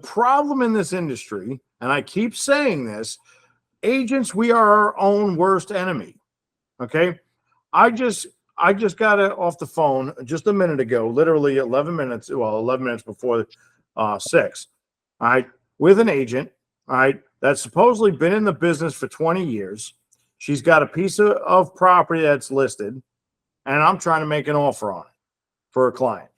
problem in this industry, and I keep saying this, agents, we are our own worst enemy. Okay. I just got it off the phone just a minute ago, literally 11 minutes before 6. All right. With an agent, all right, that's supposedly been in the business for 20 years. She's got a piece of property that's listed, and I'm trying to make an offer on it for a client.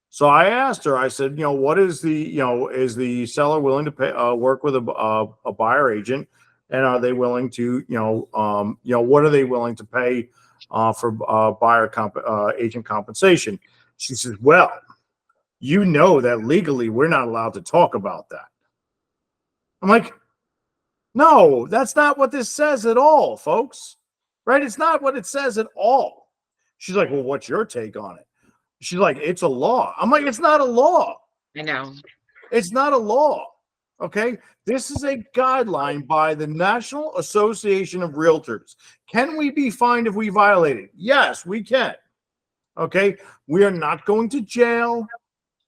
So I asked her, I said, what is is the seller willing to pay, work with a buyer agent? And are they willing to, what are they willing to pay for agent compensation? She says, well, that legally we're not allowed to talk about that. I'm like, no, that's not what this says at all, folks. Right? It's not what it says at all. She's like, well, what's your take on it? She's like, it's a law. I'm like, it's not a law. I know. It's not a law. Okay. This is a guideline by the National Association of Realtors. Can we be fined if we violate it? Yes, we can. Okay. We are not going to jail.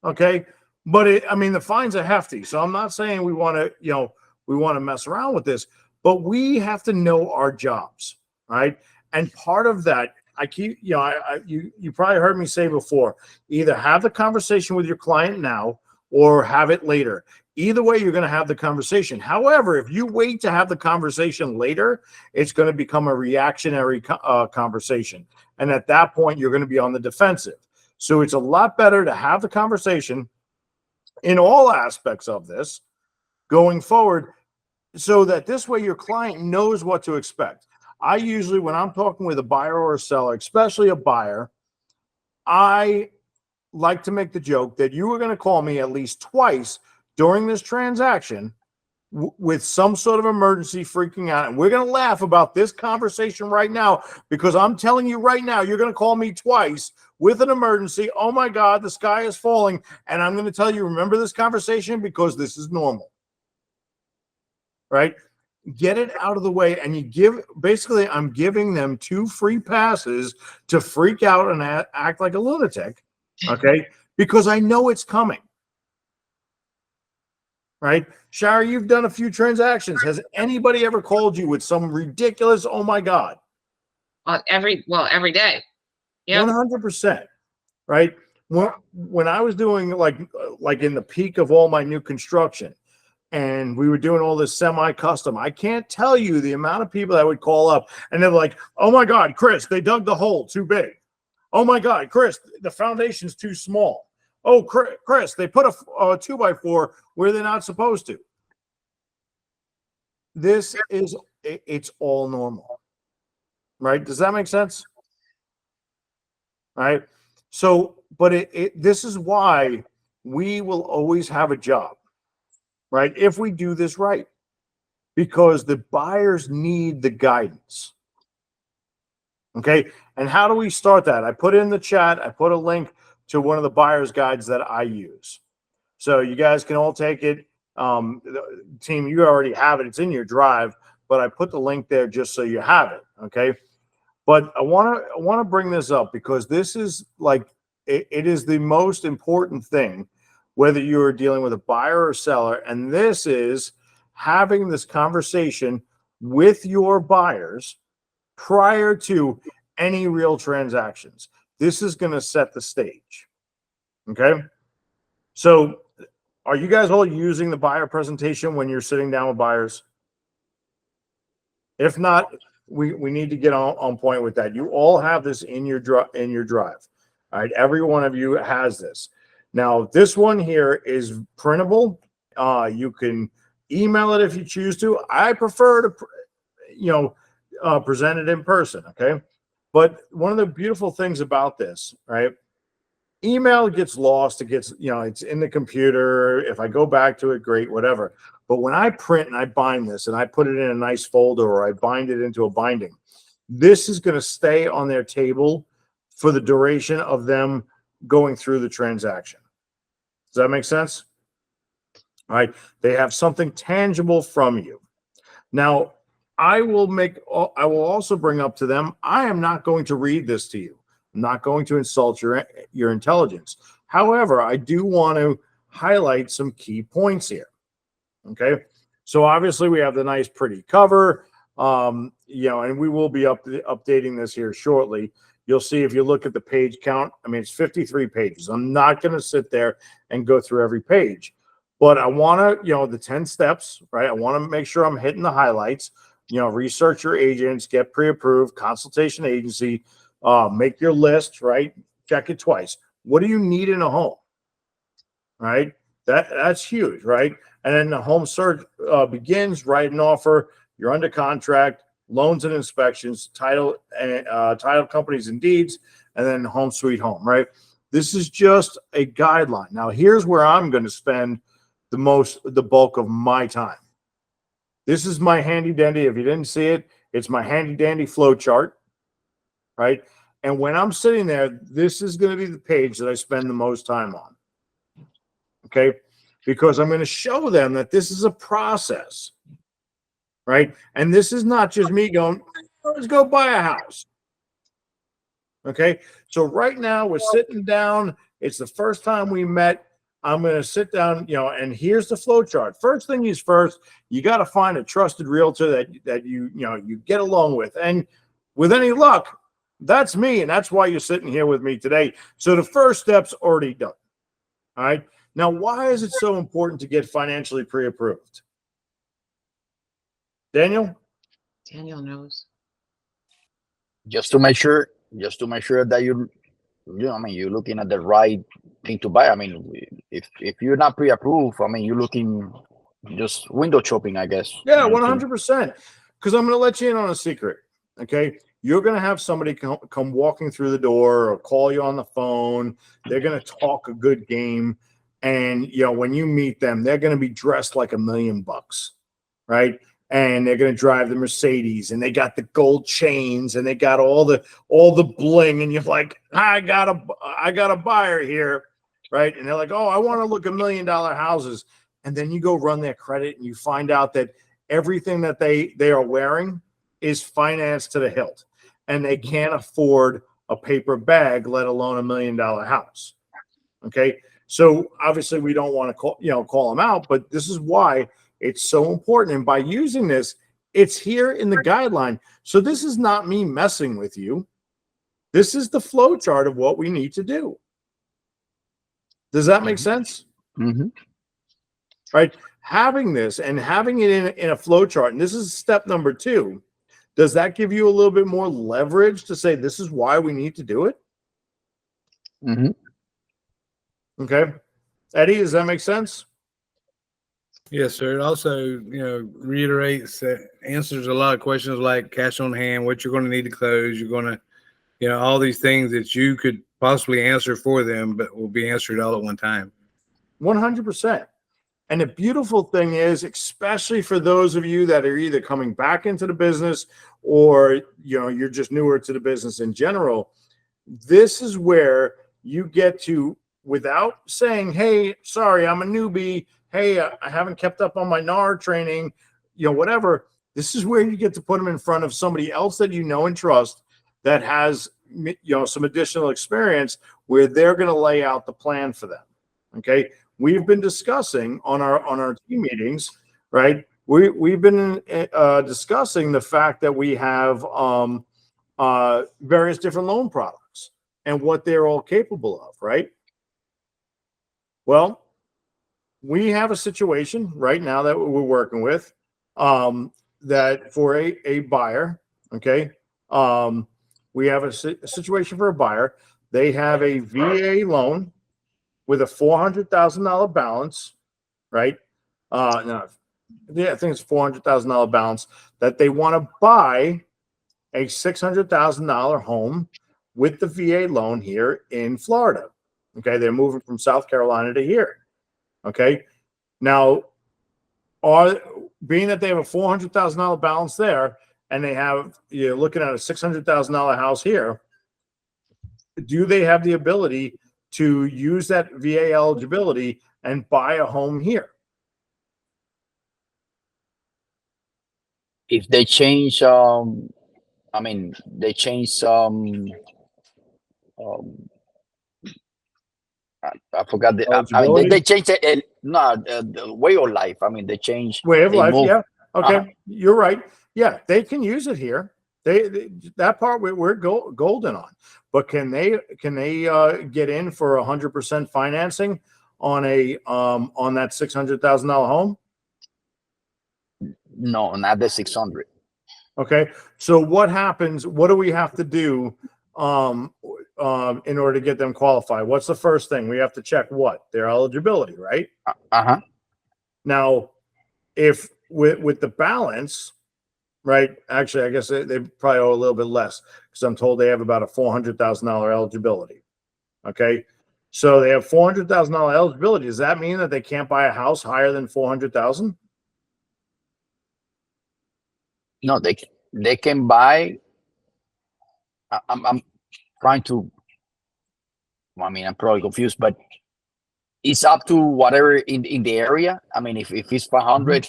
Okay. But the fines are hefty. So I'm not saying we want to mess around with this, but we have to know our jobs. Right. And part of that, you probably heard me say before, either have the conversation with your client now or have it later. Either way, you're going to have the conversation. However, if you wait to have the conversation later, it's going to become a reactionary conversation. And at that point, you're going to be on the defensive. So it's a lot better to have the conversation in all aspects of this going forward, so that this way your client knows what to expect. I usually, when I'm talking with a buyer or a seller, especially a buyer, I like to make the joke that you were going to call me at least twice during this transaction with some sort of emergency freaking out. And we're going to laugh about this conversation right now, because I'm telling you right now, you're going to call me twice with an emergency. Oh my God, the sky is falling. And I'm going to tell you, remember this conversation, because this is normal. Right? Get it out of the way, and I'm giving them 2 free passes to freak out and act like a lunatic, okay? Because I know it's coming, right? Shari, you've done a few transactions. Has anybody ever called you with some ridiculous, oh my God? Every day. Yeah. 100%, right? When I was doing like in the peak of all my new construction, and we were doing all this semi-custom, I can't tell you the amount of people that would call up and they're like, oh my God, Chris, they dug the hole too big. Oh my God, Chris, the foundation's too small. Oh, Chris, they put a 2x4 where they're not supposed to. It's all normal, right? Does that make sense? All right. So, but this is why we will always have a job. Right? If we do this right, because the buyers need the guidance. Okay. And how do we start that? I put in the chat, I put a link to one of the buyer's guides that I use. So you guys can all take it. Team, you already have it. It's in your drive, but I put the link there just so you have it. Okay. But I want to bring this up because this is like, it is the most important thing, whether you're dealing with a buyer or seller. And this is having this conversation with your buyers prior to any real transactions. This is going to set the stage. Okay. So are you guys all using the buyer presentation when you're sitting down with buyers? If not, we need to get on point with that. You all have this in your drive. All right. Every one of you has this. Now, this one here is printable. You can email it if you choose to. I prefer to, present it in person, okay? But one of the beautiful things about this, right? Email gets lost. It gets, it's in the computer. If I go back to it, great, whatever. But when I print and I bind this and I put it in a nice folder or I bind it into a binding, this is going to stay on their table for the duration of them going through the transaction. Does that make sense? All right. They have something tangible from you. Now, I will also bring up to them, I am not going to read this to you. I'm not going to insult your intelligence. However, I do want to highlight some key points here. Okay. So obviously we have the nice pretty cover, and we will be updating this here shortly. You'll see if you look at the page count, I mean, it's 53 pages. I'm not going to sit there and go through every page, but I want to, the 10 steps, right? I want to make sure I'm hitting the highlights, research your agents, get pre-approved, consultation agency, make your list, right? Check it twice. What do you need in a home? Right? That's huge, right? And then the home search begins, write an offer, you're under contract, loans and inspections, title companies and deeds, and then home sweet home, right? This is just a guideline. Now, here's where I'm going to spend the bulk of my time. This is my handy dandy. If you didn't see it, it's my handy dandy flow chart, right? And when I'm sitting there, this is going to be the page that I spend the most time on. Okay, because I'm going to show them that this is a process, right? And this is not just me going, let's go buy a house. Okay, so right now we're sitting down. It's the first time we met. I'm going to sit down, and here's the flow chart. First thing is first, you got to find a trusted realtor that you get along with. And with any luck, that's me. And that's why you're sitting here with me today. So the first step's already done. All right. Now, why is it so important to get financially pre-approved? Daniel? Daniel knows. Just to make sure that you're looking at the right thing to buy. I mean, if you're not pre-approved, I mean, you're looking just window shopping, I guess. Yeah, 100%. Because I'm going to let you in on a secret. Okay. You're going to have somebody come walking through the door or call you on the phone. They're going to talk a good game. And, when you meet them, they're going to be dressed like $1 million, right? And they're going to drive the Mercedes, and they got the gold chains, and they got all the bling. And you're like, I got a buyer here, right? And they're like, oh, I want to look $1 million houses. And then you go run their credit, and you find out that everything that they are wearing is financed to the hilt, and they can't afford a paper bag, let alone $1 million house. Okay. So obviously we don't want to call them out, but this is why it's so important. And by using this, it's here in the guideline. So this is not me messing with you. This is the flow chart of what we need to do. Does that make sense? Mm-hmm. Right. Having this and having it in a flow chart, and this is step number 2. Does that give you a little bit more leverage to say this is why we need to do it? Mm-hmm. Okay. Eddie, does that make sense? Yes, sir. It also, reiterates that answers a lot of questions like cash on hand, what you're going to need to close. You're going to, all these things that you could possibly answer for them, but will be answered all at one time. 100%. And the beautiful thing is, especially for those of you that are either coming back into the business or, you're just newer to the business in general, this is where you get to, without saying, hey, sorry, I'm a newbie. Hey, I haven't kept up on my NAR training, whatever. This is where you get to put them in front of somebody else that you know and trust that has, some additional experience where they're going to lay out the plan for them. Okay. We've been discussing on our team meetings, right? We've been discussing the fact that we have various different loan products and what they're all capable of, right? Well, we have a situation right now that we're working with that for a buyer, okay? We have a situation for a buyer. They have a VA loan with a $400,000 balance, right? No, yeah, I think it's $400,000 balance that they want to buy a $600,000 home with the VA loan here in Florida. Okay, they're moving from South Carolina to here. Okay, now, being that they have a $400,000 balance there, and they have, you're looking at a $600,000 house here, do they have the ability to use that VA eligibility and buy a home here? If they change, they change some I forgot the. I mean, Eligibility? they changed it. No, the way of life. I mean, they changed. Way of They life, moved. yeah. Okay, Uh-huh. you're right. Yeah, they can use it here. They that part we're golden on. But can they get in for 100% financing on on that $600,000 home? No, not the 600. Okay, so what happens? What do we have to do in order to get them qualified? What's the first thing we have to check? What their eligibility, right? Uh-huh. Now, if with the balance, right? Actually, I guess they probably owe a little bit less because I'm told they have about a $400,000 eligibility. Okay, so they have $400,000 eligibility. Does that mean that they can't buy a house higher than 400,000? No, they can buy. I'm trying to. I mean, I'm probably confused, but it's up to whatever in the area. I mean, if it's 500,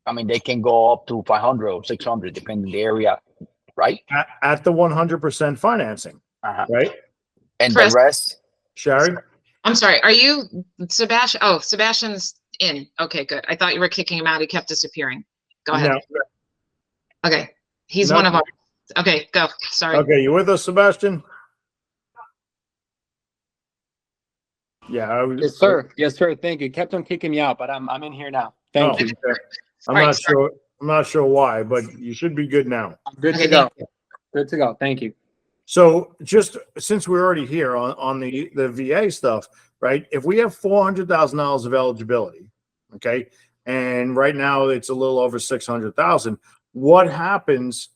I mean, they can go up to 500 or 600, depending on the area, right? At the 100% financing, Uh-huh. right? And Chris. the rest, Sherry? I'm sorry. Are you Sebastian? Oh, Sebastian's in. Okay, good. I thought you were kicking him out. He kept disappearing. Go ahead. No. Okay. He's No. one of ours. Okay, go. Sorry. Okay, you with us, Sebastian? Yeah, I was, Yes, sir. Yes, sir. Thank you. Kept on kicking me out, but I'm in here now. Thank you. Okay. I'm Sorry, not sorry. sure. I'm not sure why, but you should be good now. I'm good Okay, to go. thank you. Good to go. Thank you. So just since we're already here on the VA stuff, right? If we have $400,000 of eligibility, okay, and right now it's a little over 600,000, what happens?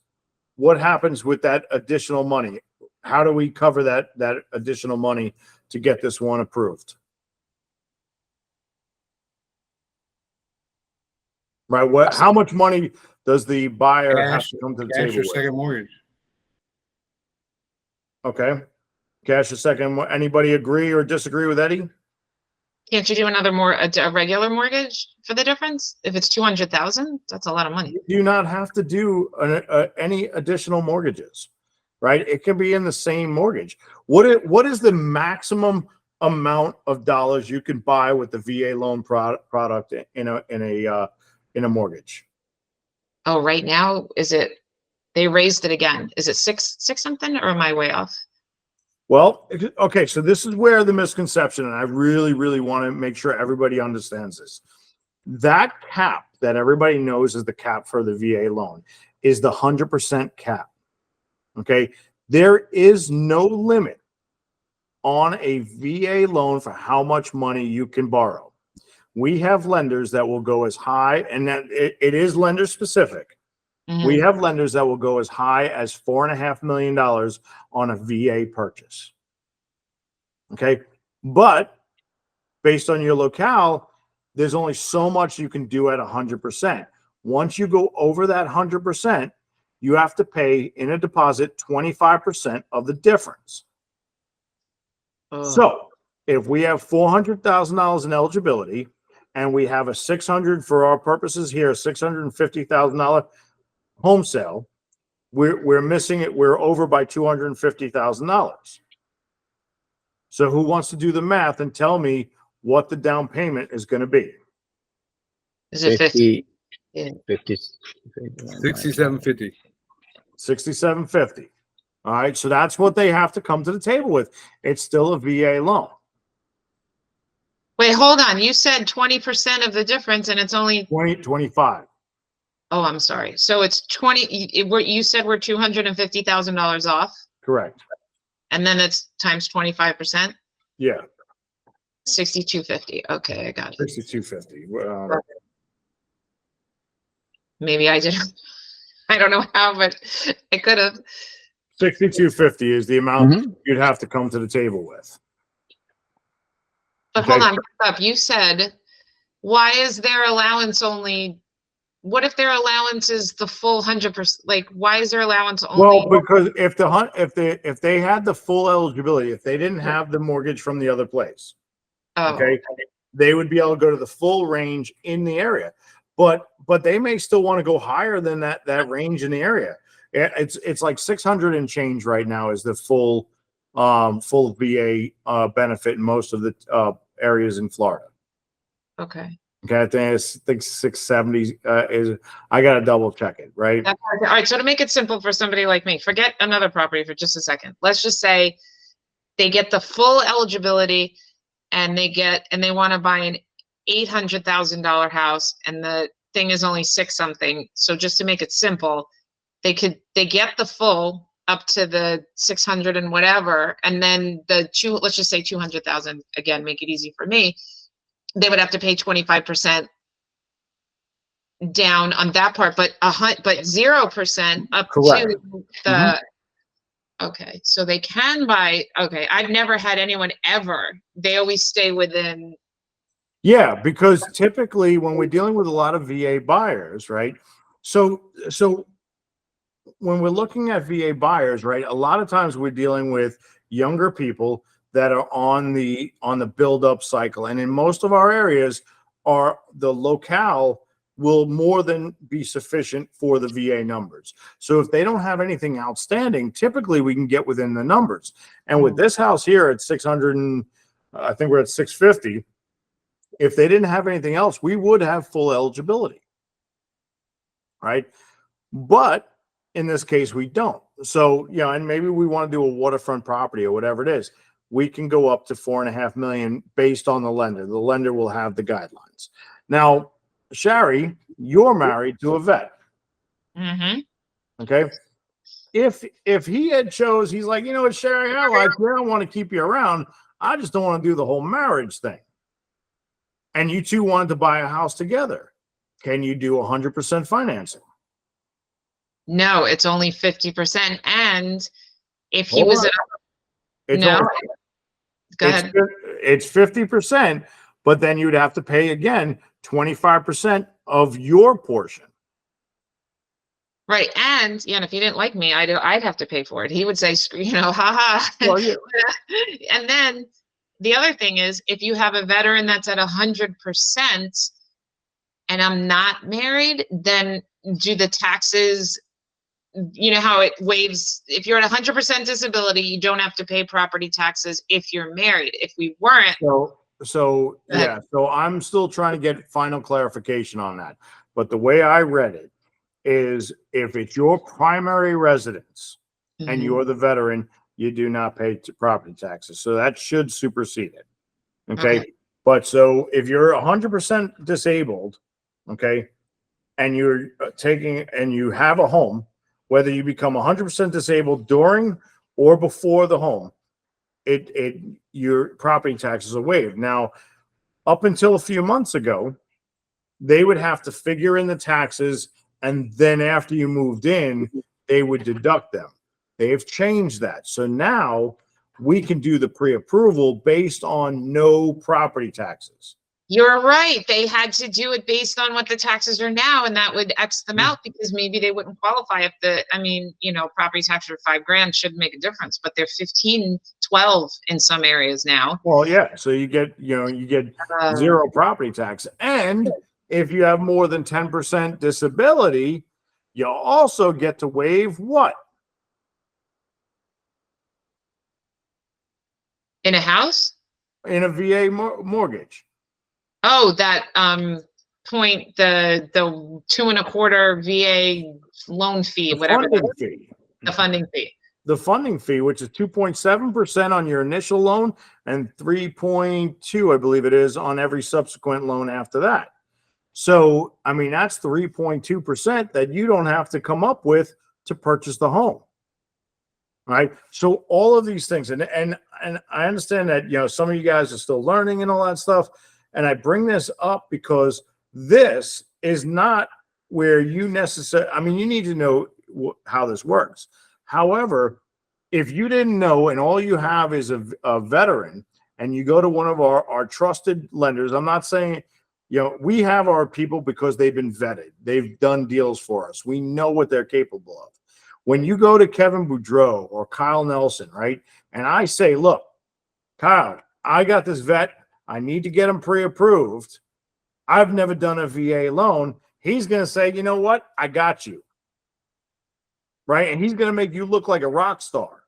What happens with that additional money? How do we cover that additional money to get this one approved? Right? What? How much money does the buyer have to come to the Cash table your with? second mortgage. Okay. Cash a second. Anybody agree or disagree with Eddie? Can't you do a regular mortgage for the difference? If it's 200,000, that's a lot of money. You do not have to do any additional mortgages, right? It can be in the same mortgage. What is the maximum amount of dollars you can buy with the VA loan product in a mortgage? Oh, right now, they raised it again. Is it six something, or am I way off? Well, okay, so this is where the misconception, and I really, really want to make sure everybody understands this. That cap that everybody knows is the cap for the VA loan is the 100% cap. Okay, there is no limit on a VA loan for how much money you can borrow. We have lenders that will go as high, and that it is lender specific. Mhm. We have lenders that will go as high as $4.5 million on a VA purchase. Okay. But based on your locale, there's only so much you can do at 100%. Once you go over that 100%, you have to pay in a deposit 25% of the difference. Oh. So if we have $400,000 in eligibility and we have a 600 for our purposes here, $650,000 home sale, we're missing it. We're over by $250,000. So who wants to do the math and tell me what the down payment is going to be? Is it 50? 50, Yeah. 50, 6750. 6750. All right. So that's what they have to come to the table with. It's still a VA loan. Wait, hold on. You said 20% of the difference, and it's only 25. Oh, I'm sorry. So it's 20. You said we're $250,000 off, Correct. and then it's times 25%, Yeah. 6250. Okay, I got it. 6250. Maybe I didn't. I don't know how, but I could have. 6250 is the amount Mhm. you'd have to come to the table with. But Okay. hold on, back up. You said, why is their allowance only? What if their allowance is the full 100%? Like, why is their allowance only? Well, because if they had the full eligibility, if they didn't have the mortgage from the other place, Oh, okay, they would be able to go to the full range in the area. But they may still want to go higher than that range in the area. It's like 600 and change right now is the full full VA benefit in most of the areas in Florida. Okay. Okay, I think 670 is. I gotta double check it, right? All right. So to make it simple for somebody like me, forget another property for just a second. Let's just say they get the full eligibility and they want to buy an $800,000 house and the thing is only six something. So just to make it simple, they get the full up to the 600 and whatever. And then let's just say 200,000 again, make it easy for me. They would have to pay 25% down on that part, but 0% up Correct. to the, okay. So they can buy, okay. I've never had anyone ever, they always stay within. Yeah, because typically when we're dealing with a lot of VA buyers, right? So when we're looking at VA buyers, right, a lot of times we're dealing with younger people that are on the build-up cycle. And in most of our areas, the locale will more than be sufficient for the VA numbers. So if they don't have anything outstanding, typically we can get within the numbers. And with this house here at 600 and I think we're at 650, if they didn't have anything else, we would have full eligibility, right? But in this case, we don't. So, you know, and maybe we want to do a waterfront property or whatever it is. We can go up to 4.5 million based on the lender. The lender will have the guidelines. Now, Shari, you're married to a vet. Okay. If he had chose, he's like, you know what, Shari, I like you. I don't want to keep you around. I just don't want to do the whole marriage thing. And you two wanted to buy a house together. Can you do 100% financing? No, it's only 50%. And if he was, no, go ahead. It's 50%, but then you'd have to pay again 25% of your portion. Right. And if he didn't like me, I'd have to pay for it. He would say, you know, haha. Well, yeah. And then the other thing is, if you have a veteran that's at 100% and I'm not married, then do the taxes, you know how it waives, if you're at 100% disability, you don't have to pay property taxes if you're married. If we weren't. So yeah, so I'm still trying to get final clarification on that. But the way I read it is if it's your primary residence and you're the veteran, you do not pay property taxes. So that should supersede it. Okay. But so if you're 100% disabled, okay, and you're and you have a home, whether you become 100% disabled during or before the home, your property taxes are waived. Now, up until a few months ago, they would have to figure in the taxes, and then after you moved in, they would deduct them. They've changed that. So now we can do the pre-approval based on no property taxes. You're right. They had to do it based on what the taxes are now, and that would X them out because maybe they wouldn't qualify if property taxes are $5,000 shouldn't make a difference, but they're 15, 12 in some areas now. Well, yeah. So you get zero property tax. And if you have more than 10% disability, you also get to waive what? In a house? In a VA mortgage. Oh, that point, the 2.25% VA loan fee, whatever. The funding fee. The funding fee, which is 2.7% on your initial loan and 3.2%, I believe it is, on every subsequent loan after that. So, I mean, that's 3.2% that you don't have to come up with to purchase the home. Right. So all of these things, and I understand that, some of you guys are still learning and all that stuff. And I bring this up because this is not where you you need to know how this works. However, if you didn't know and all you have is a veteran and you go to one of our trusted lenders, I'm not saying, we have our people because they've been vetted. They've done deals for us. We know what they're capable of. When you go to Kevin Boudreau or Kyle Nelson, right? And I say, look, Kyle, I got this vet. I need to get him pre-approved. I've never done a VA loan. He's going to say, you know what? I got you. Right? And he's going to make you look like a rock star.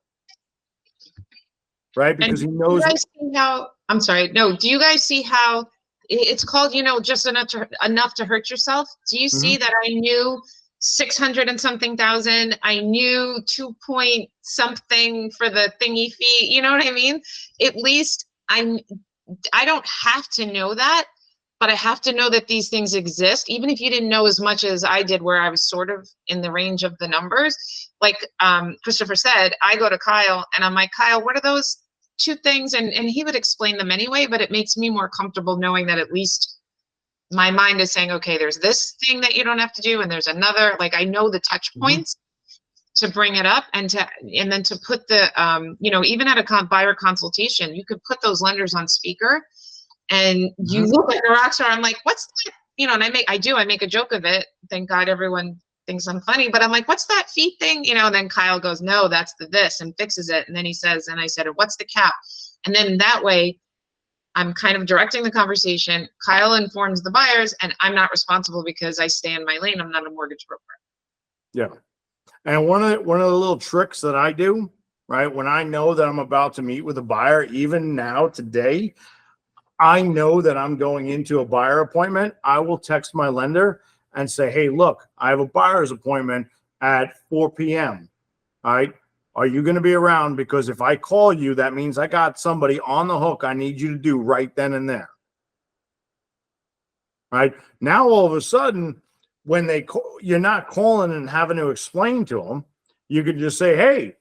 right? Because he do knows. you guys see how, I'm sorry, no, do you guys see how it's called, just enough to hurt yourself? Do you see that I knew 600 and something thousand? I knew 2 point something for the thingy fee. You know what I mean? At least I don't have to know that, but I have to know that these things exist. Even if you didn't know as much as I did, where I was sort of in the range of the numbers, like Christopher said, I go to Kyle and I'm like, Kyle, what are those 2 things? And he would explain them anyway, but it makes me more comfortable knowing that at least my mind is saying, okay, there's this thing that you don't have to do. And there's another, like, I know the touch points to bring it up, and then to put the, even at a buyer consultation, you could put those lenders on speaker and you look like a rock star. I'm like, what's that? And I make a joke of it. Thank God everyone thinks I'm funny, but I'm like, what's that fee thing? And then Kyle goes, no, that's the this, and fixes it. And then he says, and I said, what's the cap? And then that way I'm kind of directing the conversation. Kyle informs the buyers, and I'm not responsible because I stay in my lane. I'm not a mortgage broker. Yeah. And one of the little tricks that I do, right, when I know that I'm about to meet with a buyer, even now today, I know that I'm going into a buyer appointment. I will text my lender and say, hey, look, I have a buyer's appointment at 4 p.m. All right. Are you going to be around? Because if I call you, that means I got somebody on the hook I need you to do right then and there. Right. Now, all of a sudden, when they call, you're not calling and having to explain to them. You could just say, hey,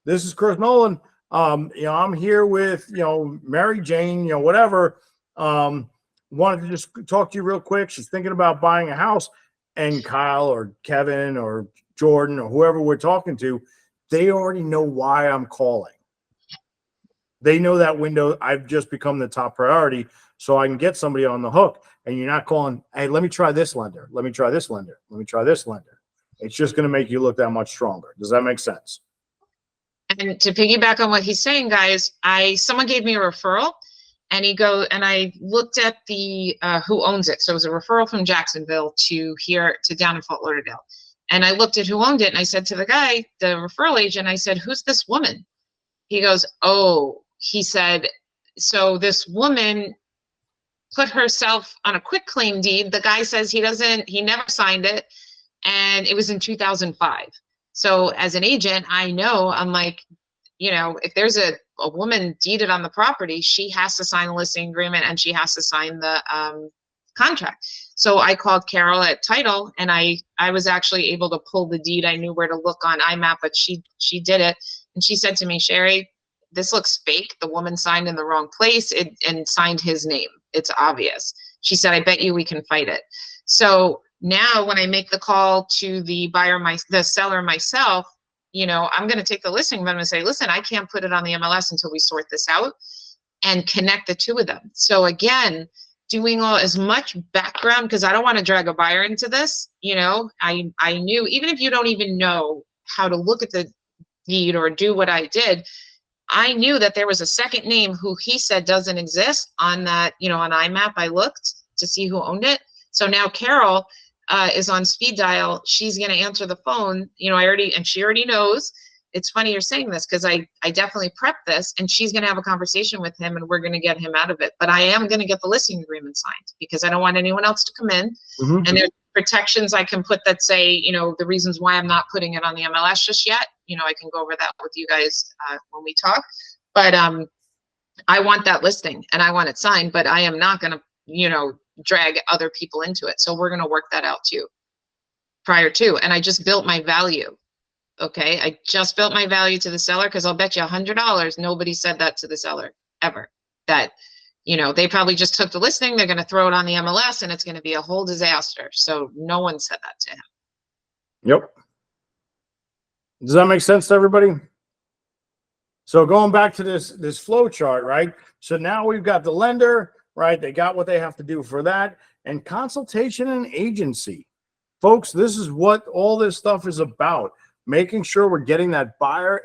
this is Chris Nolan. I'm here with, Mary Jane, whatever. Wanted to just talk to you real quick. She's thinking about buying a house. And Kyle or Kevin or Jordan or whoever we're talking to, they already know why I'm calling. They know that window. I've just become the top priority, so I can get somebody on the hook. And you're not calling, hey, let me try this lender. Let me try this lender. Let me try this lender. It's just going to make you look that much stronger. Does that make sense? And to piggyback on what he's saying, guys, someone gave me a referral, and I looked at the who owns it. So it was a referral from Jacksonville to down in Fort Lauderdale. And I looked at who owned it, and I said to the guy, the referral agent, I said, who's this woman? He goes, oh, he said, so this woman put herself on a quick claim deed. The guy says he never signed it. And it was in 2005. So as an agent, I'm like, if there's a woman deeded on the property, she has to sign the listing agreement and she has to sign the contract. So I called Carol at Title, and I was actually able to pull the deed. I knew where to look on IMAP, but she did it. And she said to me, Sherry, this looks fake. The woman signed in the wrong place and signed his name. It's obvious. She said, I bet you we can fight it. So now when I make the call to the seller myself, I'm going to take the listing, but I'm going to say, listen, I can't put it on the MLS until we sort this out, and connect the 2 of them. So again, doing as much background, because I don't want to drag a buyer into this. I knew, even if you don't even know how to look at the deed or do what I did, I knew that there was a second name who he said doesn't exist on that, on IMAP. I looked to see who owned it. So now Carol is on speed dial. She's going to answer the phone. She already knows. It's funny you're saying this, because I definitely prepped this, and she's going to have a conversation with him, and we're going to get him out of it. But I am going to get the listing agreement signed, because I don't want anyone else to come in. And there's protections I can put that say, the reasons why I'm not putting it on the MLS just yet. I can go over that with you guys when we talk. But I want that listing and I want it signed, but I am not going to, drag other people into it. So we're going to work that out too, prior to. And I just built my value. Okay. I just built my value to the seller, because I'll bet you $100 nobody said that to the seller ever. That, they probably just took the listing, they're going to throw it on the MLS, and it's going to be a whole disaster. So no one said that to him. Yep. Does that make sense to everybody? So going back to this flow chart, right? So now we've got the lender, right? They got what they have to do for that, and consultation and agency. Folks, this is what all this stuff is about. Making sure we're getting that buyer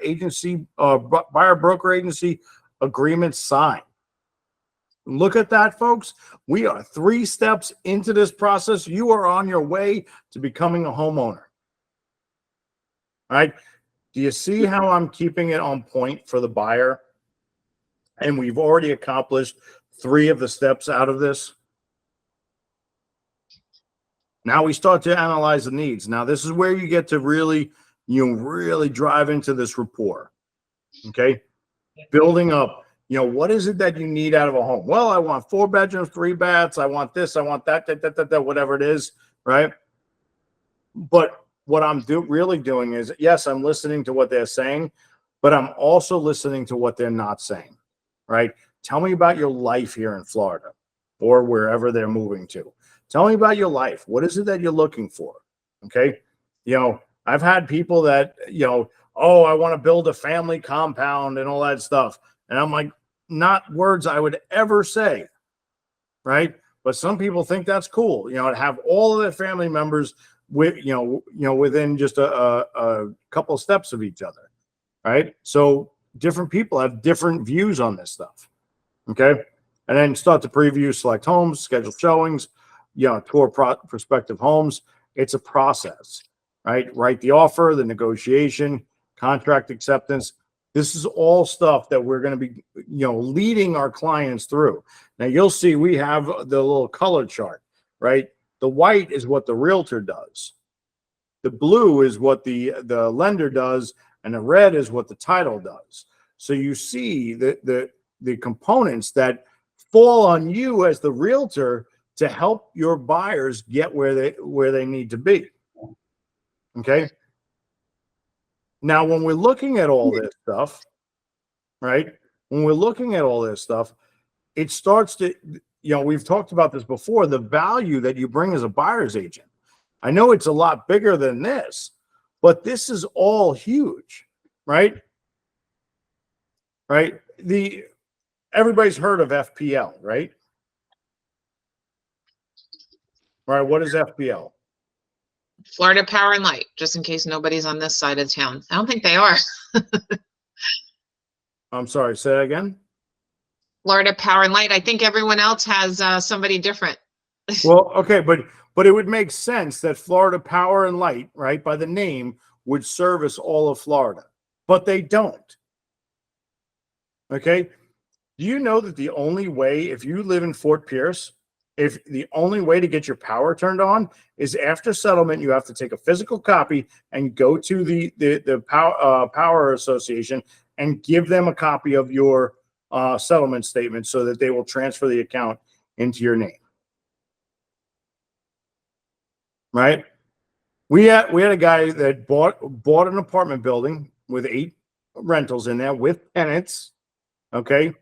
broker agency agreement signed. Look at that, folks. We are 3 steps into this process. You are on your way to becoming a homeowner. All right. Do you see how I'm keeping it on point for the buyer? and we've already accomplished 3 of the steps out of this. Now we start to analyze the needs. Now this is where you get to really, really drive into this rapport. Okay. Building up, what is it that you need out of a home? Well, I want 4 bedrooms, 3 baths. I want this, I want that, whatever it is. Right. But what I'm really doing is, yes, I'm listening to what they're saying, but I'm also listening to what they're not saying. Right. Tell me about your life here in Florida or wherever they're moving to. Tell me about your life. What is it that you're looking for? Okay. I've had people that, oh, I want to build a family compound and all that stuff. And I'm like, not words I would ever say. Right. But some people think that's cool, to have all of their family members with, within just a couple of steps of each other. Right. So different people have different views on this stuff. Okay. And then start to preview select homes, schedule showings, tour prospective homes. It's a process, right? Write the offer, the negotiation, contract acceptance. This is all stuff that we're going to be, leading our clients through. Now you'll see we have the little color chart, right? The white is what the realtor does. The blue is what the lender does, and the red is what the title does. So you see the components that fall on you as the realtor to help your buyers get where they need to be. Okay. Now, when we're looking at all this stuff, right? When we're looking at all this stuff, it starts to, we've talked about this before, the value that you bring as a buyer's agent. I know it's a lot bigger than this, but this is all huge, right? Right? Everybody's heard of FPL, right? Right. What is FPL? Florida Power and Light, just in case nobody's on this side of town. I don't think they are. I'm sorry, say that again. Florida Power and Light. I think everyone else has somebody different. Well, okay, but it would make sense that Florida Power and Light, right, by the name, would service all of Florida, but they don't. Okay. Do you know that the only way, if you live in Fort Pierce, if the only way to get your power turned on is after settlement, you have to take a physical copy and go to the power association and give them a copy of your settlement statement so that they will transfer the account into your name. Right? We had a guy that bought an apartment building with 8 rentals in there with tenants. Okay.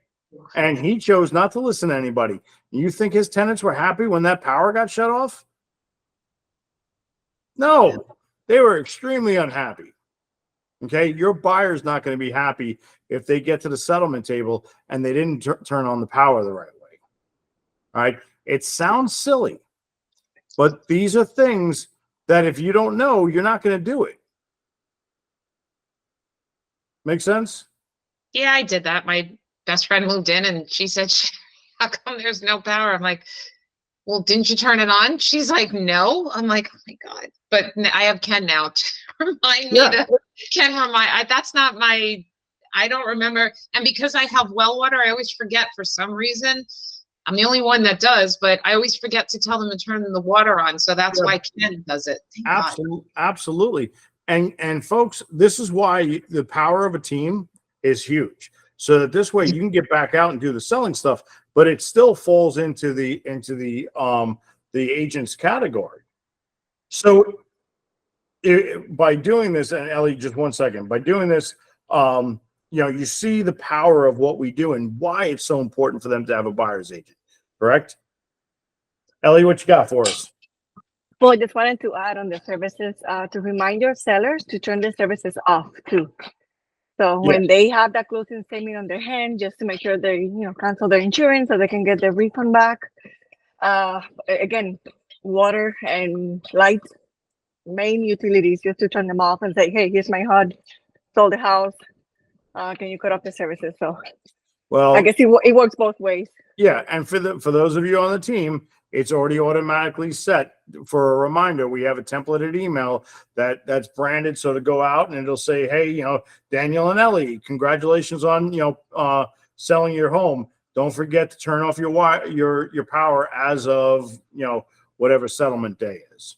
And he chose not to listen to anybody. You think his tenants were happy when that power got shut off? No, they were extremely unhappy. Okay. Your buyer's not going to be happy if they get to the settlement table and they didn't turn on the power the right way. All right. It sounds silly, but these are things that if you don't know, you're not going to do it. Make sense? Yeah, I did that. My best friend moved in and she said, how come there's no power? I'm like, well, didn't you turn it on? She's like, no. I'm like, oh my God. But I have Ken now to remind me Ken remind, that's not my, I don't remember. And because I have well water, I always forget for some reason. I'm the only one that does, but I always forget to tell them to turn the water on. So that's why Ken does it. Absolutely. And folks, this is why the power of a team is huge. So that this way you can get back out and do the selling stuff, but it still falls into the agent's category. So by doing this, and Ellie, just one second, by doing this, you see the power of what we do and why it's so important for them to have a buyer's agent. Correct? Ellie, what you got for us? Well, I just wanted to add on the services to remind your sellers to turn the services off too. So when they have that closing statement on their hand, just to make sure they, cancel their insurance so they can get their refund back. Again, water and light, main utilities, just to turn them off and say, hey, here's my HUD, sold the house. Can you cut off the services? So, well, I guess it works both ways. Yeah, and for those of you on the team, it's already automatically set for a reminder. We have a templated email that's branded, so to go out and it'll say, hey, Daniel and Ellie, congratulations on selling your home, don't forget to turn off your power as of, whatever settlement day is,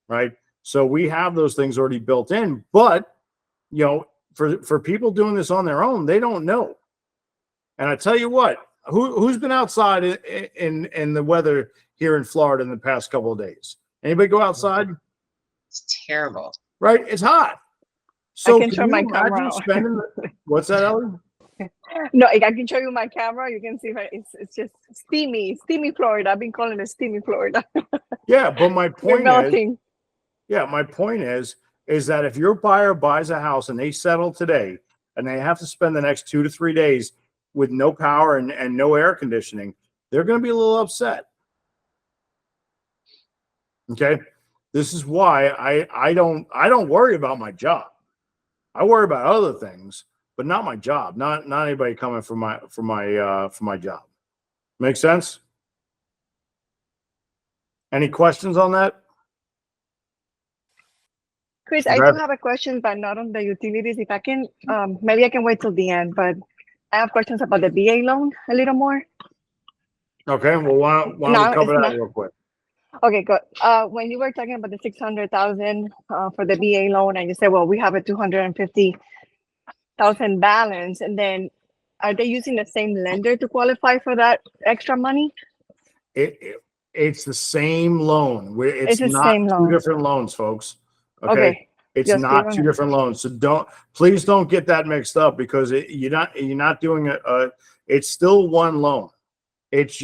right? So we have those things already built in, but for people doing this on their own, they don't know. And I tell you what, who's been outside in the weather here in Florida in the past couple of days? Anybody go outside? It's terrible. Right? It's hot. So I can turn my camera on. What's that, Ellie? No, I can show you my camera. You can see it's just steamy Florida. I've been calling it steamy Florida. Yeah, but my We're point melting. is that if your buyer buys a house and they settle today and they have to spend the next 2 to 3 days with no power and no air conditioning, they're going to be a little upset. Okay. This is why I don't worry about my job. I worry about other things, but not my job. Not anybody coming for my job. Make sense? Any questions on that? Chris, I do have a question, but not on the utilities. If I can, maybe I can wait till the end, but I have questions about the VA loan a little more. Okay, well, why don't we cover that real quick? Okay, good. When you were talking about the 600,000 for the VA loan, and you said, well, we have a 250,000 balance, and then are they using the same lender to qualify for that extra money? It's the same loan. It's the not same two loan. different loans, folks. Okay. It's Just not two different loans. So please don't get that mixed up, because you're not doing it's still one loan. It's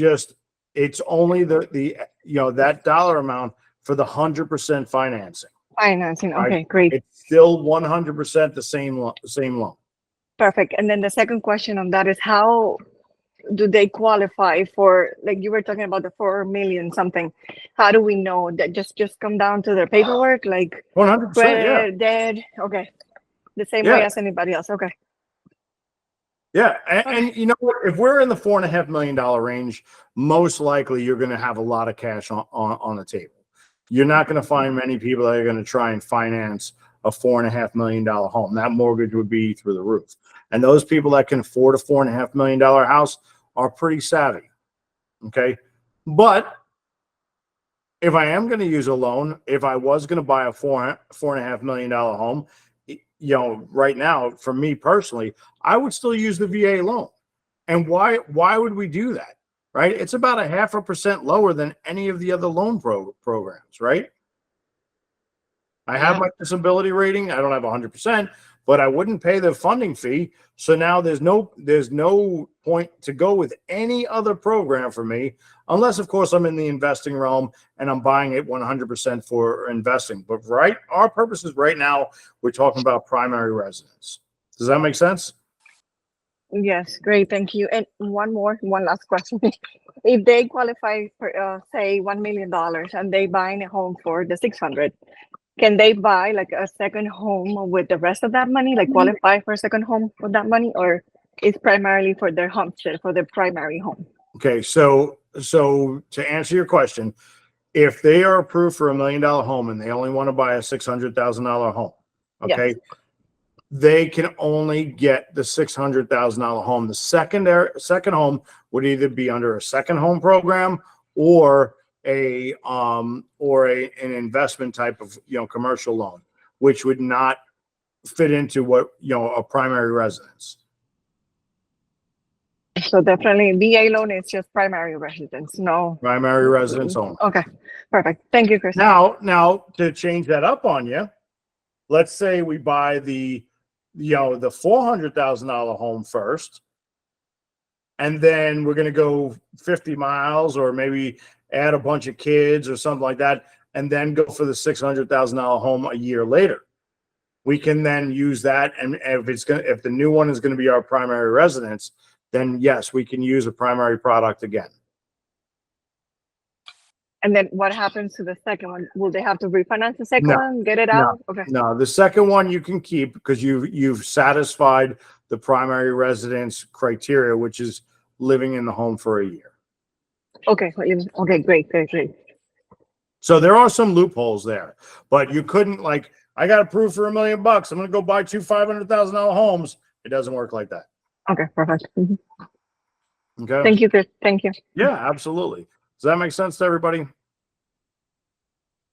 only that dollar amount for the 100% financing. Financing. Right? Okay, great. It's still 100% the same loan. Perfect. And then the second question on that is, how do they qualify for, like you were talking about the 4 million something? How do we know that? Just come down to their paperwork, like 100%, yeah. dead. Okay, the same way as anybody else. Okay. Yeah, and you know what? If we're in the $4.5 million range, most likely you're going to have a lot of cash on the table. You're not going to find many people that are going to try and finance a $4.5 million home. That mortgage would be through the roof. And those people that can afford a $4.5 million house are pretty savvy. Okay, but if I am going to use a loan, if I was going to buy a $4.5 million home, right now, for me personally, I would still use the VA loan. And why would we do that? Right? It's about 0.5% lower than any of the other loan programs, right? I have my disability rating. I don't have 100%, but I wouldn't pay the funding fee. So now there's no point to go with any other program for me, unless, of course, I'm in the investing realm and I'm buying it 100% for investing. But our purposes right now, we're talking about primary residence. Does that make sense? Yes, great, thank you. And one last question. If they qualify for, say, $1 million, and they buying a home for the 600, can they buy like a second home with the rest of that money, like qualify for a second home with that money, or it's primarily for their homestead, for their primary home? Okay, so to answer your question, if they are approved for $1 million home and they only want to buy a $600,000 home, okay, Yes. They can only get the $600,000 home. The second home would either be under a second home program or an investment type of commercial loan, which would not fit into what a primary residence. So definitely VA loan is just primary residence, no Primary residence only. Okay, perfect. Thank you, Chris. Now to change that up on you, let's say we buy the $400,000 home first, and then we're going to go 50 miles or maybe add a bunch of kids or something like that, and then go for the $600,000 home a year later. We can then use that, and if the new one is going to be our primary residence, then yes, we can use a primary product again. And then what happens to the second one? Will they have to refinance the second one, get it out? Okay. No, the second one you can keep because you've satisfied the primary residence criteria, which is living in the home for a year. Okay. Okay. Great. So there are some loopholes there, but you couldn't I got approved for $1 million. I'm going to go buy two $500,000 homes. It doesn't work like that. Okay, perfect. Mhm. Okay. Thank you, Chris. Thank you. Yeah, absolutely. Does that make sense to everybody?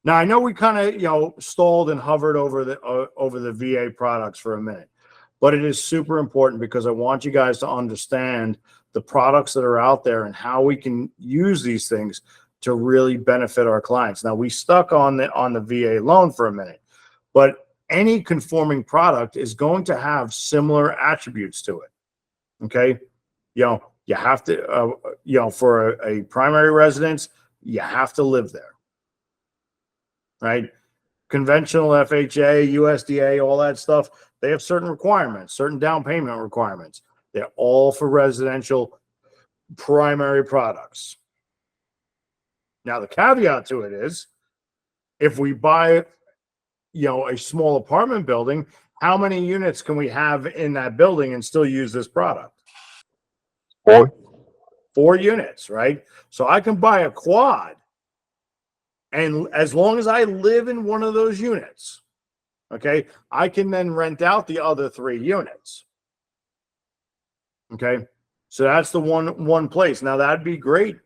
Now I know we kind of stalled and hovered over the VA products for a minute, but it is super important because I want you guys to understand the products that are out there and how we can use these things to really benefit our clients. Now we stuck on the VA loan for a minute, but any conforming product is going to have similar attributes to it. Okay, you have to for a primary residence, you have to live there, right? Conventional FHA, USDA, all that stuff, they have certain requirements, certain down payment requirements. They're all for residential primary products. Now, the caveat to it is if we buy, a small apartment building, how many units can we have in that building and still use this product? 4 units, right? So I can buy a quad, and as long as I live in one of those units, okay, I can then rent out the other 3 units. Okay, so that's the one place. Now that'd be great,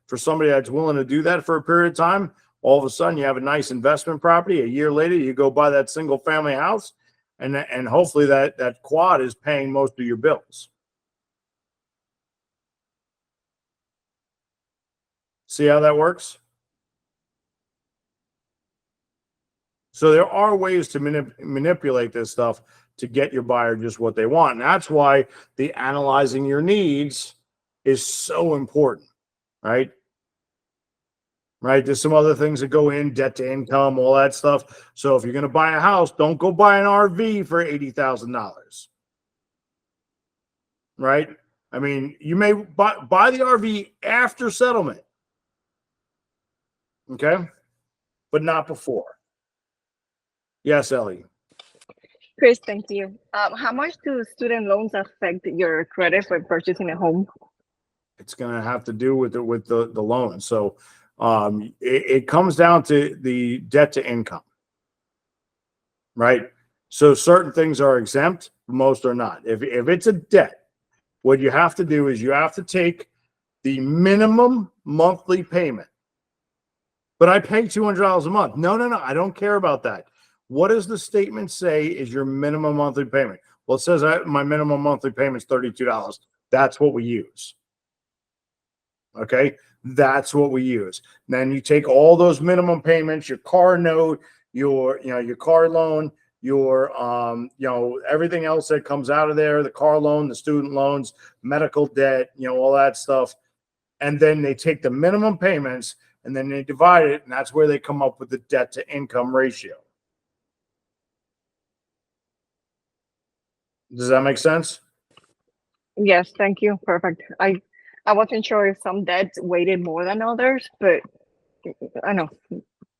for somebody that's willing to do that for a period of time. All of a sudden, you have a nice investment property. A year later, you go buy that single family house, and hopefully that quad is paying most of your bills. See how that works? So there are ways to manipulate this stuff to get your buyer just what they want. And that's why the analyzing your needs is so important, right? Right. There's some other things that go in, debt to income, all that stuff. So if you're going to buy a house, don't go buy an RV for $80,000. Right. I mean, you may buy the RV after settlement. Okay. But not before. Yes, Ellie. Chris, thank you. How much do student loans affect your credit for purchasing a home? It's going to have to do with the loan. So it comes down to the debt to income, right? So certain things are exempt, most are not. If it's a debt, what you have to do is you have to take the minimum monthly payment. But I pay $200 a month. No, I don't care about that. What does the statement say is your minimum monthly payment? Well, it says my minimum monthly payment is $32. That's what we use. Okay, that's what we use. Then you take all those minimum payments, your car note, your car loan, your everything else that comes out of there, the car loan, the student loans, medical debt, all that stuff. And then they take the minimum payments and then they divide it, and that's where they come up with the debt to income ratio. Does that make sense? Yes, thank you. Perfect. I wasn't sure if some debts weighted more than others, but I know.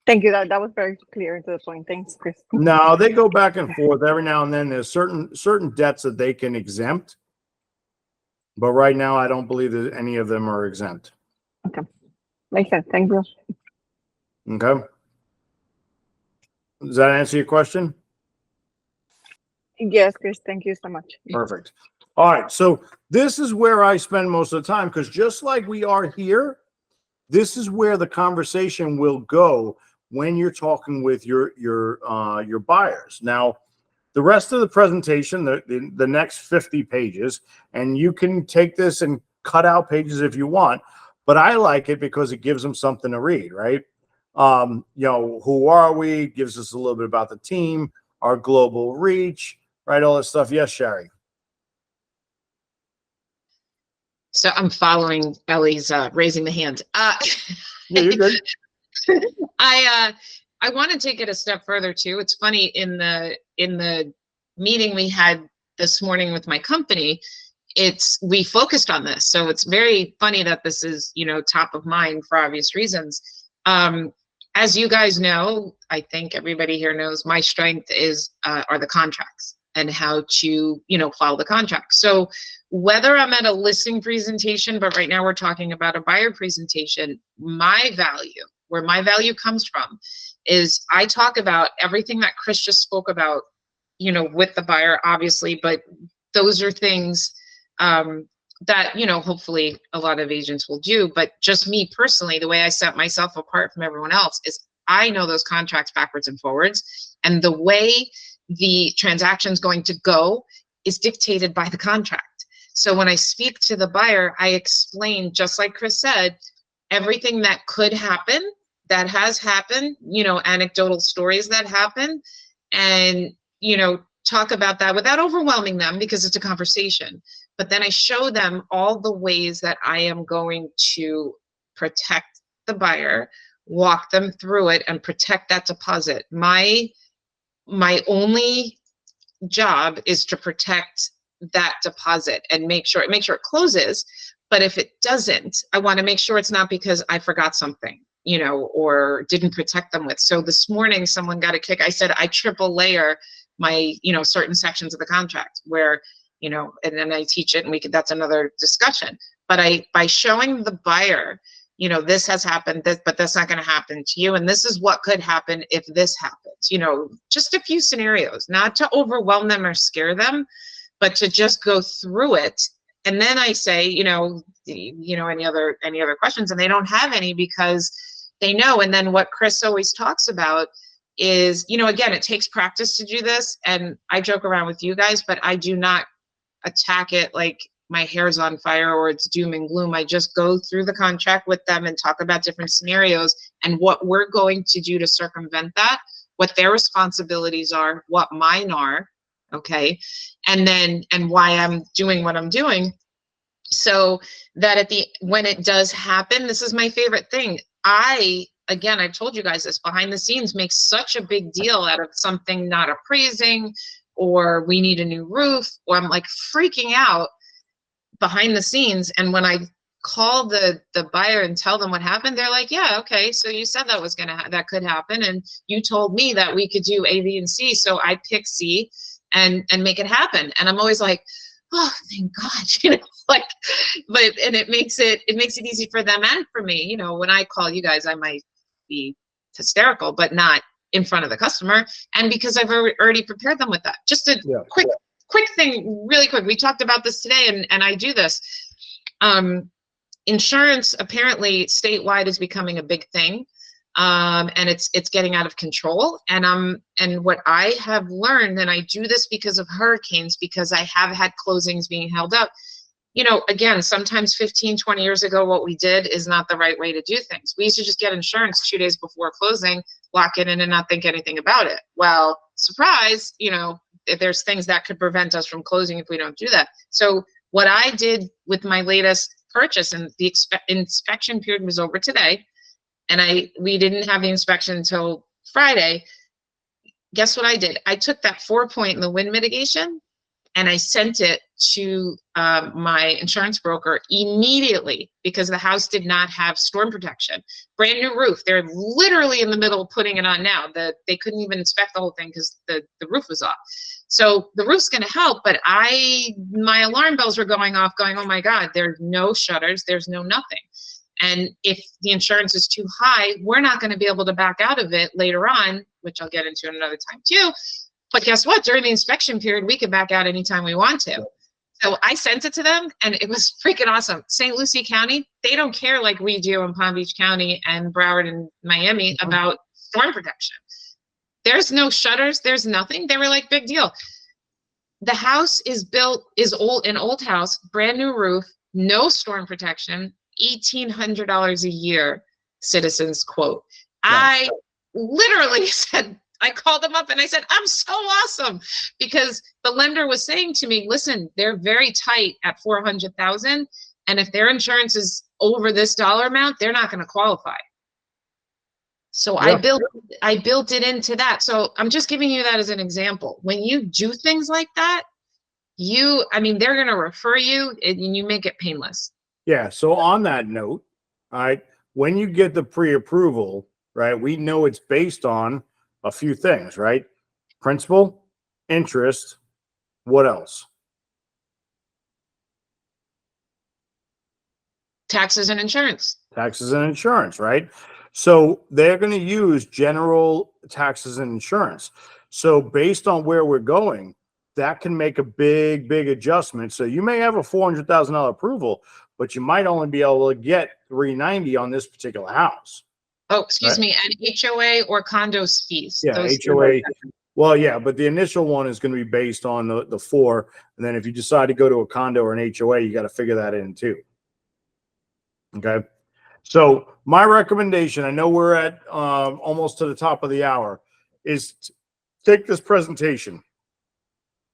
Thank you. That was very clear and to the point. Thanks, Chris. No, they go back and forth every now and then. There's certain debts that they can exempt, but right now I don't believe that any of them are exempt. Okay, makes sense. Thank you. Okay. Does that answer your question? Yes, Chris. Thank you so much. Perfect. All right. So this is where I spend most of the time, because just like we are here, this is where the conversation will go when you're talking with your buyers. Now, the rest of the presentation, the next 50 pages, and you can take this and cut out pages if you want, but I like it because it gives them something to read, right? Who are we? Gives us a little bit about the team, our global reach, right? All that stuff. Yes, Sherry. So I'm following Ellie's raising the hand. Yeah, you're good. I want to take it a step further too. It's funny, in the meeting we had this morning with my company, we focused on this. So it's very funny that this is, top of mind for obvious reasons. As you guys know, I think everybody here knows, my strength are the contracts and how to, follow the contract. So whether I'm at a listing presentation, but right now we're talking about a buyer presentation, where my value comes from is I talk about everything that Chris just spoke about, with the buyer, obviously, but those are things that, you know, hopefully a lot of agents will do. But just me personally, the way I set myself apart from everyone else is I know those contracts backwards and forwards, and the way the transaction's going to go is dictated by the contract. So when I speak to the buyer, I explain, just like Chris said, everything that could happen, that has happened, you know, anecdotal stories that happen, and, you know, talk about that without overwhelming them, because it's a conversation. But then I show them all the ways that I am going to protect the buyer, walk them through it, and protect that deposit. My only job is to protect that deposit and make sure it closes. But if it doesn't, I want to make sure it's not because I forgot something, you know, or didn't protect them with. So this morning someone got a kick. I said I triple layer my, you know, certain sections of the contract where, you know, and then I teach it, and that's another discussion. But by showing the buyer, you know, this has happened, but that's not going to happen to you, and this is what could happen if this happens, you know, just a few scenarios, not to overwhelm them or scare them, but to just go through it. And then I say, you know, any other questions, and they don't have any because they know. And then what Chris always talks about is, you know, again, it takes practice to do this, and I joke around with you guys, but I do not attack it like my hair's on fire or it's doom and gloom. I just go through the contract with them and talk about different scenarios and what we're going to do to circumvent that, what their responsibilities are, what mine are, okay, and why I'm doing what I'm doing, so that when it does happen, this is my favorite thing. Again, I've told you guys this, behind the scenes makes such a big deal out of something not appraising, or we need a new roof, or I'm like freaking out behind the scenes. And when I call the buyer and tell them what happened, they're like, yeah, okay, so you said that was that could happen, and you told me that we could do A, B, and C, so I pick C and make it happen. And I'm always like, oh, thank God, you know, like, and it makes it easy for them and for me. You know, when I call you guys, I might be hysterical, but not in front of the customer, and because I've already prepared them with that. Just a quick thing, really quick. We talked about this today, and I do this. Insurance apparently statewide is becoming a big thing, and it's getting out of control. And what I have learned, and I do this because of hurricanes, because I have had closings being held up. You know, again, sometimes 15, 20 years ago, what we did is not the right way to do things. We used to just get insurance 2 days before closing, lock it in, and not think anything about it. Well, surprise, you know, there's things that could prevent us from closing if we don't do that. So what I did with my latest purchase, and the inspection period was over today, and we didn't have the inspection until Friday. Guess what I did? I took that 4-point in the wind mitigation, and I sent it to my insurance broker immediately, because the house did not have storm protection. Brand new roof. They're literally in the middle of putting it on now. They couldn't even inspect the whole thing because the roof was off. So the roof's going to help, but my alarm bells were going off, going, oh my God, there's no shutters, there's no nothing. And if the insurance is too high, we're not going to be able to back out of it later on, which I'll get into another time too. But guess what? During the inspection period, we can back out anytime we want to. So I sent it to them, and it was freaking awesome. St. Lucie County, they don't care like we do in Palm Beach County and Broward and Miami about storm protection. There's no shutters, there's nothing. They were like, big deal. The house is an old house, brand new roof, no storm protection, $1,800 a year, Citizens quote. I literally said, I called them up and I said, I'm so awesome, because the lender was saying to me, listen, they're very tight at 400,000. And if their insurance is over this dollar amount, they're not going to qualify. So I built it into that. So I'm just giving you that as an example. When you do things like that, they're going to refer you, and you make it painless. Yeah. So on that note, all right, when you get the pre-approval, right, we know it's based on a few things, right? Principal, interest, what else? Taxes and insurance. Taxes and insurance, right? So they're going to use general taxes and insurance. So based on where we're going, that can make a big adjustment. So you may have a $400,000 approval, but you might only be able to get 390 on this particular house. Oh, excuse Right. me, an HOA or condos fees. Yeah, Those HOA. Well, yeah, but the initial one is going to be based on the 4. And then if you decide to go to a condo or an HOA, you got to figure that in too. Okay. So my recommendation, I know we're at almost to the top of the hour, is take this presentation,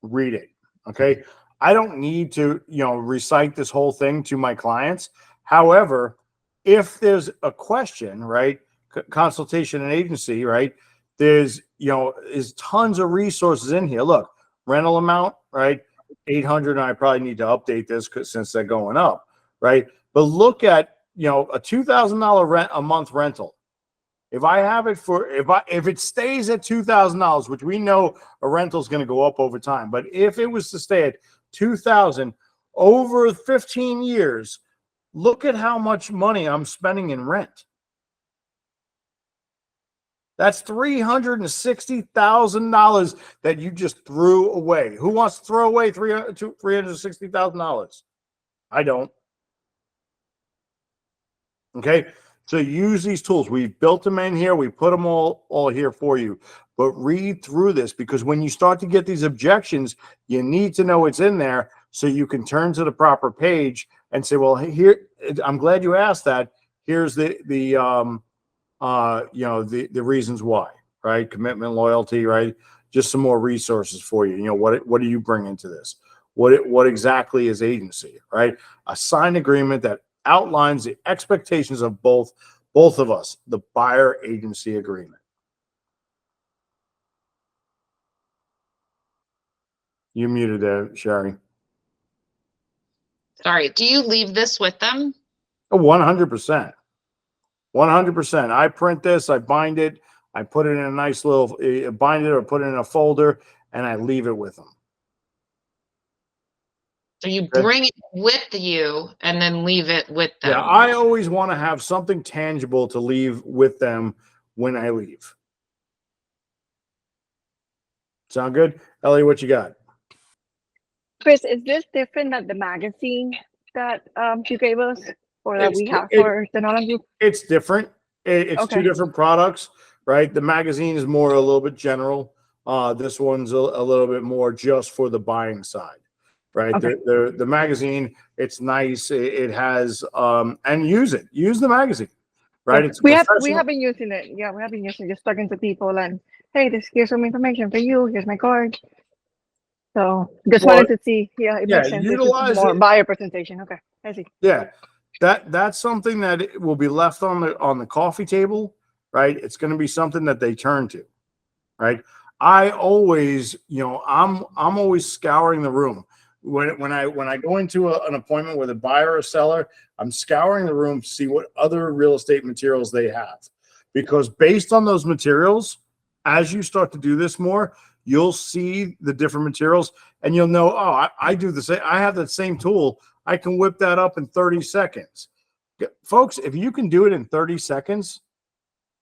read it. Okay. I don't need to, recite this whole thing to my clients. However, if there's a question, right, consultation and agency, right, there's, is tons of resources in here. Look, rental amount, right, 800, and I probably need to update this since they're going up, right? But look at, a $2,000 rent a month rental. If I have it if it stays at $2,000, which we know a rental is going to go up over time, but if it was to stay at $2,000 over 15 years, look at how much money I'm spending in rent. That's $360,000 that you just threw away. Who wants to throw away $360,000? I don't. Okay. So use these tools. We've built them in here. We put them all here for you. But read through this, because when you start to get these objections, you need to know it's in there so you can turn to the proper page and say, well, here, I'm glad you asked that. Here's the reasons why, right? Commitment, loyalty, right? Just some more resources for you. What do you bring into this? What exactly is agency, right? A signed agreement that outlines the expectations of both of us, the buyer agency agreement. You muted there, Sherry. Sorry, do you leave this with them? 100%. 100%. I print this, I bind it, I put it in a nice little, bind it or put it in a folder, and I leave it with them. So you bring it with you and then leave it with them? Yeah, I always want to have something tangible to leave with them when I leave. Sound good? Ellie, what you got? Chris, is this different than the magazine that you gave us, or that we have for the Nolan Group? It's different. It's Okay. two different products, right? The magazine is more a little bit general. This one's a little bit more just for the buying side, right? Okay. The magazine, it's nice. It has and use the magazine, right? Yeah. It's We have professional. been using it. Yeah, we have been using it, just talking to people and, hey, here's some information for you. Here's my card. So just wanted to see. Yeah, it makes sense. This is utilize more it. buyer presentation. Okay, I see. Yeah, that's something that it will be left on the coffee table, right? It's going to be something that they turn to, right? I always, I'm always scouring the room when I go into an appointment with a buyer or seller. I'm scouring the room to see what other real estate materials they have, because based on those materials, as you start to do this more, you'll see the different materials and you'll know, oh, I do the same. I have that same tool. I can whip that up in 30 seconds. Folks, if you can do it in 30 seconds,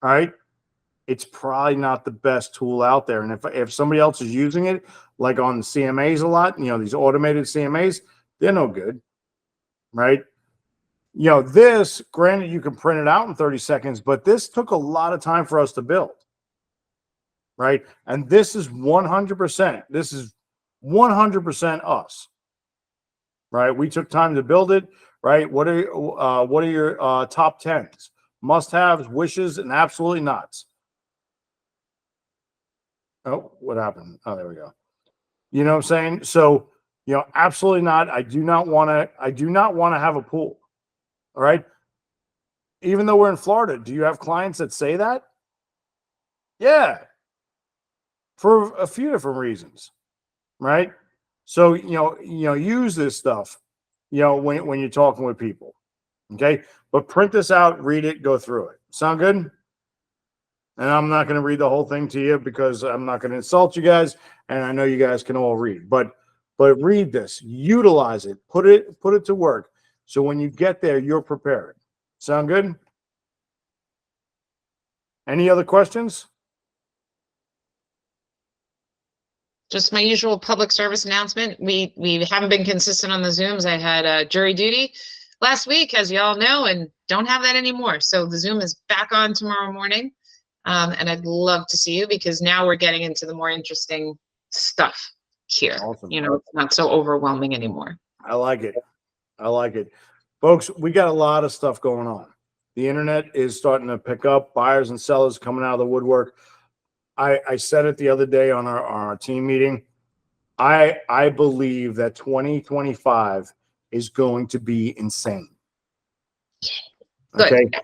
all right, it's probably not the best tool out there. And if somebody else is using it, like on the CMAs a lot, these automated CMAs, they're no good, right? This, granted, you can print it out in 30 seconds, but this took a lot of time for us to build, right? And this is 100%. This is 100% us, right? We took time to build it, right? What are your top 10s, must-haves, wishes, and absolutely nots? Oh, what happened? Oh, there we go. You know what I'm saying? So, absolutely not. I do not want to have a pool. All right. Even though we're in Florida, do you have clients that say that? Yeah. For a few different reasons. Right. So, use this stuff, when you're talking with people. Okay. But print this out, read it, go through it. Sound good? And I'm not going to read the whole thing to you because I'm not going to insult you guys. And I know you guys can all read, but read this, utilize it, put it to work. So when you get there, you're prepared. Sound good? Any other questions? just my usual public service announcement. We haven't been consistent on the Zooms. I had jury duty last week, as you all know, and don't have that anymore. So the Zoom is back on tomorrow morning. And I'd love to see you, because now we're getting into the more interesting stuff here. Awesome. You know, it's not so overwhelming anymore. I like it. I like it. Folks, we got a lot of stuff going on. The internet is starting to pick up, buyers and sellers coming out of the woodwork. I said it the other day on our team meeting. I believe that 2025 is going to be insane. Okay. Good.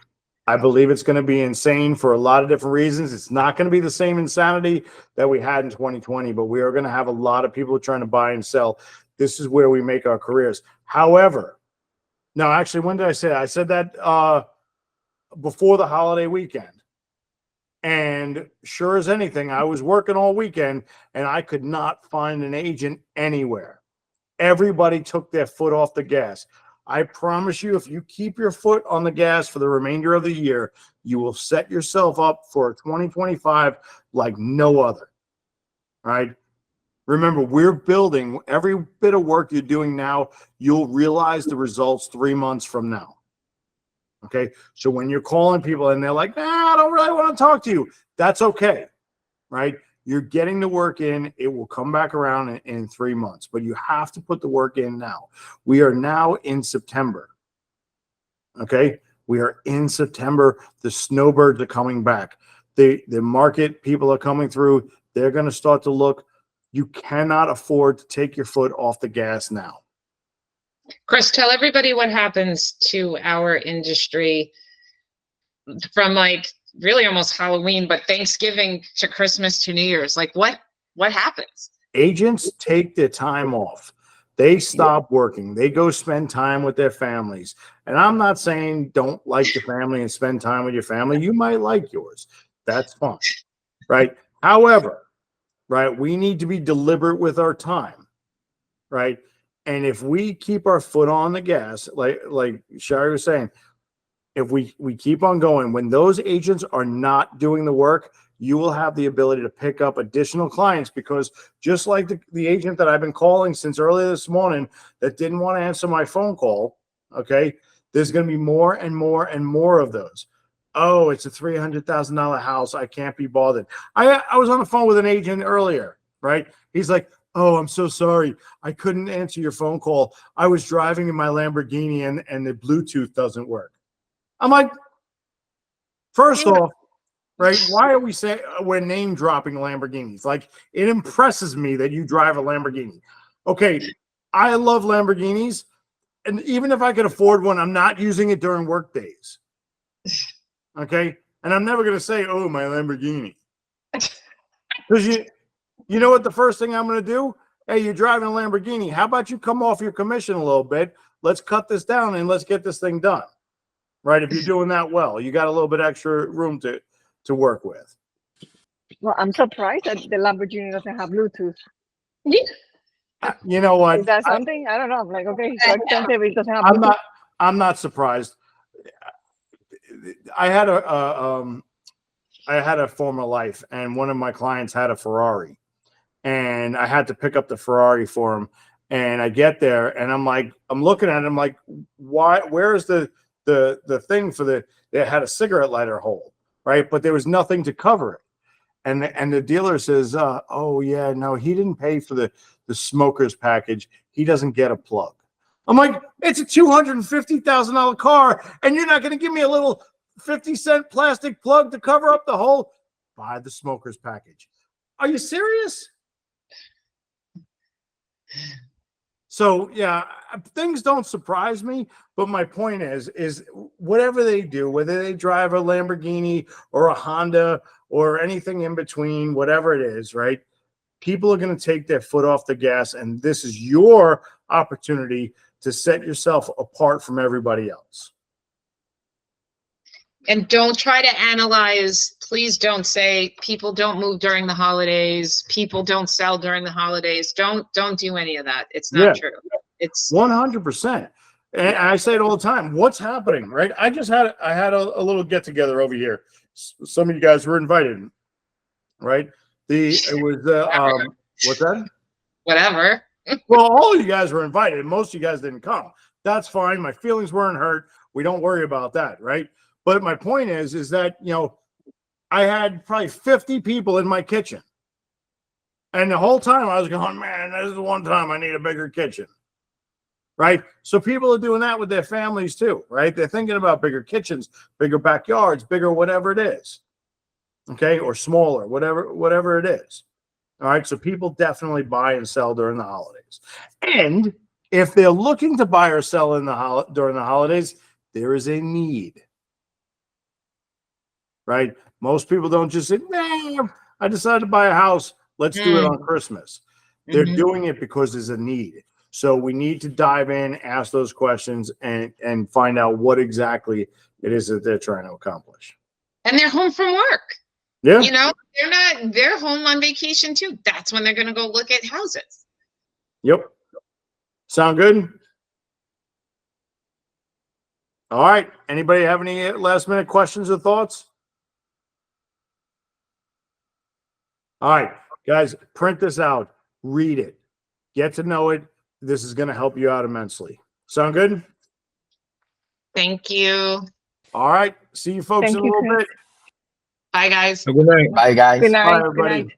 I believe it's going to be insane for a lot of different reasons. It's not going to be the same insanity that we had in 2020, but we are going to have a lot of people trying to buy and sell. This is where we make our careers. However, no, actually, when did I say that? I said that before the holiday weekend. And sure as anything, I was working all weekend and I could not find an agent anywhere. Everybody took their foot off the gas. I promise you, if you keep your foot on the gas for the remainder of the year, you will set yourself up for 2025 like no other. All right. Remember, we're building every bit of work you're doing now. You'll realize the results 3 months from now. Okay. So when you're calling people and they're like, nah, I don't really want to talk to you, that's okay. Right. You're getting the work in. It will come back around in 3 months, but you have to put the work in now. We are now in September. Okay. We are in September. The snowbirds are coming back. The market people are coming through. They're going to start to look. You cannot afford to take your foot off the gas now. Chris, tell everybody what happens to our industry from like really almost Halloween, but Thanksgiving to Christmas to New Year's. Like what happens? Agents take their time off. They stop working. They go spend time with their families. And I'm not saying don't like your family and spend time with your family. You might like yours. That's fine. Right? However, right, we need to be deliberate with our time. Right? And if we keep our foot on the gas, like Shari was saying, if we keep on going, when those agents are not doing the work, you will have the ability to pick up additional clients, because just like the agent that I've been calling since early this morning that didn't want to answer my phone call, okay, there's going to be more and more and more of those. Oh, it's a $300,000 house. I can't be bothered. I was on the phone with an agent earlier, right? He's like, oh, I'm so sorry. I couldn't answer your phone call. I was driving in my Lamborghini and the Bluetooth doesn't work. I'm like, first off, right, why are we saying we're name dropping Lamborghinis? Like, it impresses me that you drive a Lamborghini. Okay, I love Lamborghinis. And even if I could afford one, I'm not using it during work days. Okay. And I'm never going to say, oh, my Lamborghini. Because you know what the first thing I'm going to do? Hey, you're driving a Lamborghini. How about you come off your commission a little bit? Let's cut this down and let's get this thing done. Right? If you're doing that well, you got a little bit extra room to work with. Well, I'm surprised that the Lamborghini doesn't have Bluetooth. You know what? Is that something? I don't know. I'm like, okay, so expensive, it doesn't have Bluetooth. I'm not surprised. I had a former life, and one of my clients had a Ferrari, and I had to pick up the Ferrari for him. And I get there, and I'm looking at it, I'm like, why? Where is the thing for they had a cigarette lighter hole, right? But there was nothing to cover it. And the dealer says, oh yeah, no, he didn't pay for the smoker's package. He doesn't get a plug. I'm like, it's a $250,000 car, and you're not going to give me a little 50-cent plastic plug to cover up the hole? Buy the smoker's package. Are you serious? So yeah, things don't surprise me, but my point is whatever they do, whether they drive a Lamborghini or a Honda or anything in between, whatever it is, right? People are going to take their foot off the gas, and this is your opportunity to set yourself apart from everybody else. And don't try to analyze. Please don't say people don't move during the holidays. People don't sell during the holidays. Don't do any of that. It's not true. It's 100%. And I say it all the time. What's happening, right? I had a little get together over here. Some of you guys were invited, right? It was What's that? Whatever. Well, all of you guys were invited. Most of you guys didn't come. That's fine. My feelings weren't hurt. We don't worry about that, right? But my point is that, you know, I had probably 50 people in my kitchen. And the whole time I was going, man, this is the one time I need a bigger kitchen, right? So people are doing that with their families too, right? They're thinking about bigger kitchens, bigger backyards, bigger whatever it is, okay? Or smaller, whatever it is. All right, so people definitely buy and sell during the holidays. And if they're looking to buy or sell during the holidays, there is a need, right? Most people don't just say, nah, I decided to buy a house. Let's do it on Christmas. They're doing it because there's a need. So we need to dive in, ask those questions, and find out what exactly it is that they're trying to accomplish. And they're home from work. Yeah. You know, they're home on vacation too. That's when they're going to go look at houses. Yep. Sound good? All right. Anybody have any last minute questions or thoughts? All right, guys, print this out, read it, get to know it. This is going to help you out immensely. Sound good? Thank you. All right. See you folks in a little bit. Bye, guys. Good night. Bye, guys. Good night. Bye, Good everybody. night.